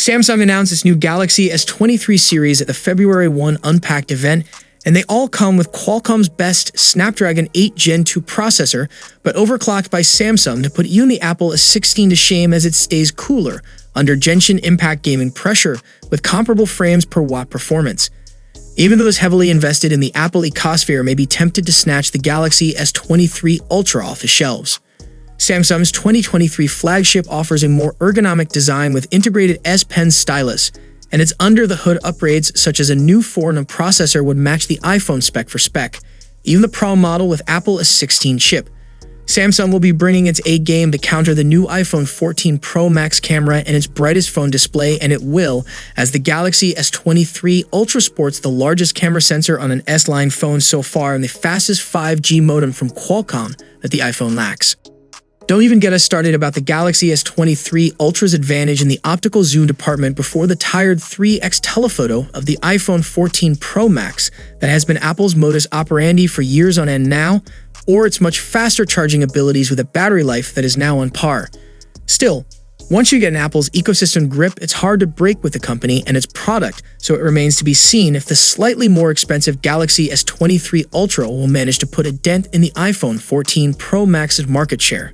Samsung announced its new Galaxy S23 series at the February 1 Unpacked event, and they all come with Qualcomm's best Snapdragon 8 Gen 2 processor, but overclocked by Samsung to put even the Apple S16 to shame as it stays cooler under Genshin Impact gaming pressure with comparable frames per watt performance. Even those heavily invested in the Apple ecosphere may be tempted to snatch the Galaxy S23 Ultra off the shelves. Samsung's 2023 flagship offers a more ergonomic design with integrated S Pen stylus, and its under-the-hood upgrades such as a new 4nm processor would match the iPhone spec for spec, even the Pro model with Apple S16 chip. Samsung will be bringing its A game to counter the new iPhone 14 Pro Max camera and its brightest phone display, and it will, as the Galaxy S23 Ultra sports the largest camera sensor on an S-line phone so far and the fastest 5G modem from Qualcomm that the iPhone lacks. Don't even get us started about the Galaxy S23 Ultra's advantage in the optical zoom department before the tired 3x telephoto of the iPhone 14 Pro Max that has been Apple's modus operandi for years on end now, or its much faster charging abilities with a battery life that is now on par. Still, once you get an Apple's ecosystem grip, it's hard to break with the company and its product, so it remains to be seen if the slightly more expensive Galaxy S23 Ultra will manage to put a dent in the iPhone 14 Pro Max's market share.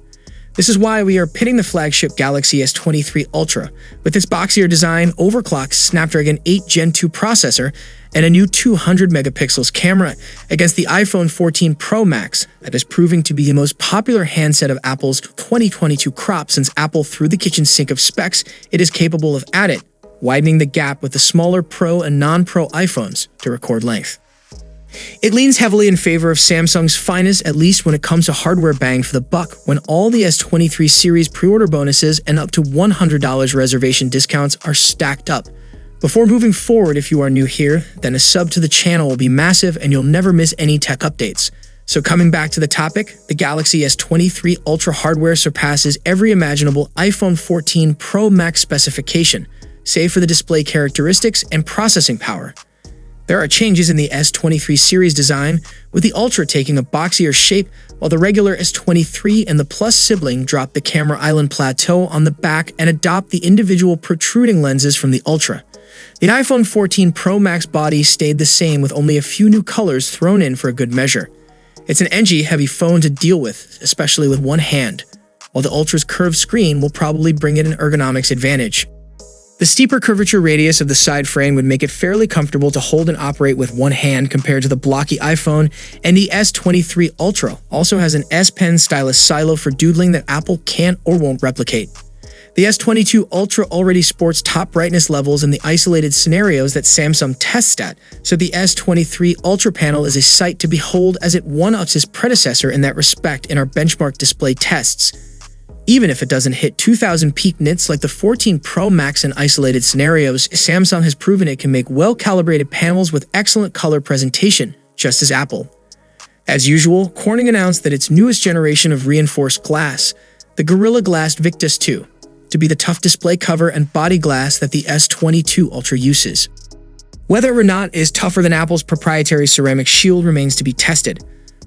This is why we are pitting the flagship Galaxy S23 Ultra, with its boxier design, overclocked Snapdragon 8 Gen 2 processor, and a new 200 megapixels camera, against the iPhone 14 Pro Max that is proving to be the most popular handset of Apple's 2022 crop since Apple threw the kitchen sink of specs it is capable of at it, widening the gap with the smaller Pro and non-Pro iPhones to record length. It leans heavily in favor of Samsung's finest, at least when it comes to hardware bang for the buck, when all the S23 series pre-order bonuses and up to $100 reservation discounts are stacked up. Before moving forward, if you are new here, then a sub to the channel will be massive and you'll never miss any tech updates. So coming back to the topic, the Galaxy S23 Ultra hardware surpasses every imaginable iPhone 14 Pro Max specification, save for the display characteristics and processing power. There are changes in the S23 series design, with the Ultra taking a boxier shape, while the regular S23 and the Plus sibling drop the camera island plateau on the back and adopt the individual protruding lenses from the Ultra. The iPhone 14 Pro Max body stayed the same with only a few new colors thrown in for a good measure. It's an edgy-heavy phone to deal with, especially with one hand, while the Ultra's curved screen will probably bring it an ergonomics advantage. The steeper curvature radius of the side frame would make it fairly comfortable to hold and operate with one hand compared to the blocky iPhone, and the S23 Ultra also has an S Pen stylus silo for doodling that Apple can't or won't replicate. The S22 Ultra already sports top brightness levels in the isolated scenarios that Samsung tests at, so the S23 Ultra panel is a sight to behold as it one-ups its predecessor in that respect in our benchmark display tests. Even if it doesn't hit 2000 peak nits like the 14 Pro Max in isolated scenarios, Samsung has proven it can make well-calibrated panels with excellent color presentation, just as Apple. As usual, Corning announced that its newest generation of reinforced glass, the Gorilla Glass Victus 2, to be the tough display cover and body glass that the S22 Ultra uses. Whether or not it is tougher than Apple's proprietary ceramic shield remains to be tested.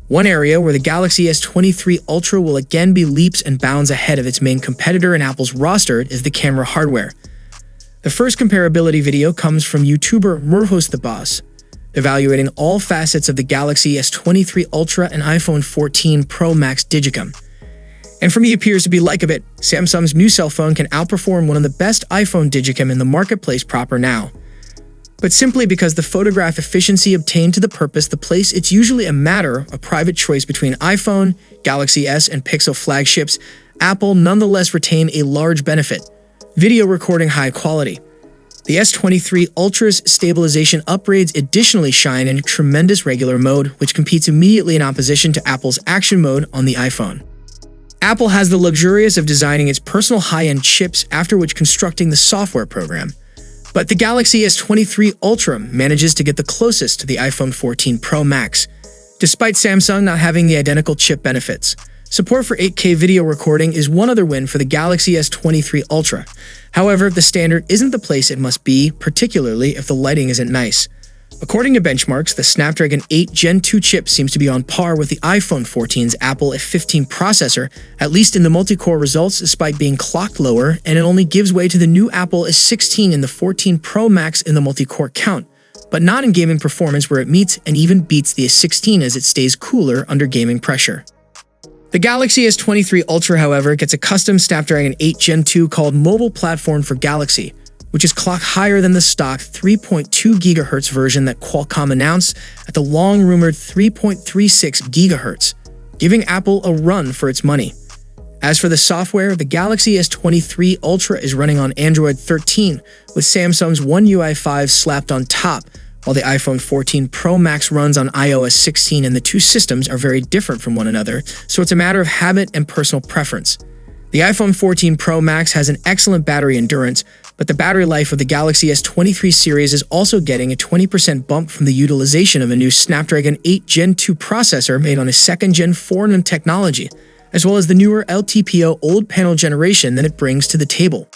One area where the Galaxy S23 Ultra will again be leaps and bounds ahead of its main competitor in Apple's roster is the camera hardware. The first comparability video comes from YouTuber Murhos the Boss, evaluating all facets of the Galaxy S23 Ultra and iPhone 14 Pro Max Digicam. And from he appears to be like a bit, Samsung's new cell phone can outperform one of the best iPhone Digicam in the marketplace proper now. But simply because the photograph efficiency obtained to the purpose the place, it's usually a matter of private choice between iPhone, Galaxy S, and Pixel flagships, Apple nonetheless retain a large benefit: video recording high quality. The S23 Ultra's stabilization upgrades additionally shine in tremendous regular mode, which competes immediately in opposition to Apple's action mode on the iPhone. Apple has the luxurious of designing its personal high-end chips, after which constructing the software program. But the Galaxy S23 Ultra manages to get the closest to the iPhone 14 Pro Max, despite Samsung not having the identical chip benefits. Support for 8K video recording is one other win for the Galaxy S23 Ultra. However, the standard isn't the place it must be, particularly if the lighting isn't nice. According to benchmarks, the Snapdragon 8 Gen 2 chip seems to be on par with the iPhone 14's Apple F15 processor, at least in the multi-core results despite being clocked lower, and it only gives way to the new Apple S16 and the 14 Pro Max in the multi-core count, but not in gaming performance where it meets and even beats the S16 as it stays cooler under gaming pressure. The Galaxy S23 Ultra, however, gets a custom Snapdragon 8 Gen 2 called Mobile Platform for Galaxy, which is clocked higher than the stock 3.2 GHz version that Qualcomm announced at the long-rumored 3.36 GHz, giving Apple a run for its money. As for the software, the Galaxy S23 Ultra is running on Android 13 with Samsung's One UI 5 slapped on top, while the iPhone 14 Pro Max runs on iOS 16, and the two systems are very different from one another, so it's a matter of habit and personal preference. The iPhone 14 Pro Max has an excellent battery endurance, but the battery life of the Galaxy S23 series is also getting a 20% bump from the utilization of a new Snapdragon 8 Gen 2 processor made on a 2nd Gen 4 nm technology, as well as the newer LTPO old panel generation that it brings to the table.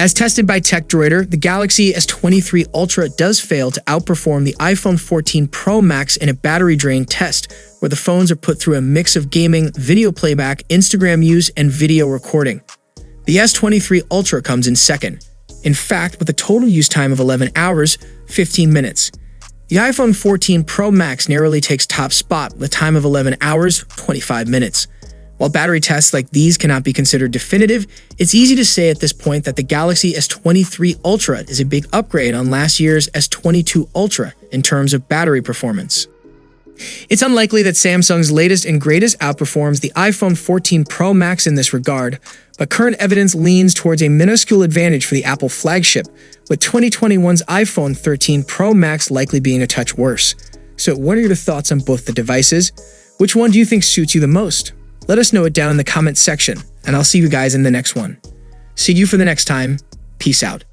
As tested by TechDroider, the Galaxy S23 Ultra does fail to outperform the iPhone 14 Pro Max in a battery drain test, where the phones are put through a mix of gaming, video playback, Instagram use, and video recording. The S23 Ultra comes in second, in fact with a total use time of 11 hours, 15 minutes. The iPhone 14 Pro Max narrowly takes top spot with a time of 11 hours, 25 minutes. While battery tests like these cannot be considered definitive, it's easy to say at this point that the Galaxy S23 Ultra is a big upgrade on last year's S22 Ultra in terms of battery performance. It's unlikely that Samsung's latest and greatest outperforms the iPhone 14 Pro Max in this regard, but current evidence leans towards a minuscule advantage for the Apple flagship, with 2021's iPhone 13 Pro Max likely being a touch worse. So what are your thoughts on both the devices? Which one do you think suits you the most? Let us know it down in the comments section, and I'll see you guys in the next one. See you for the next time. Peace out.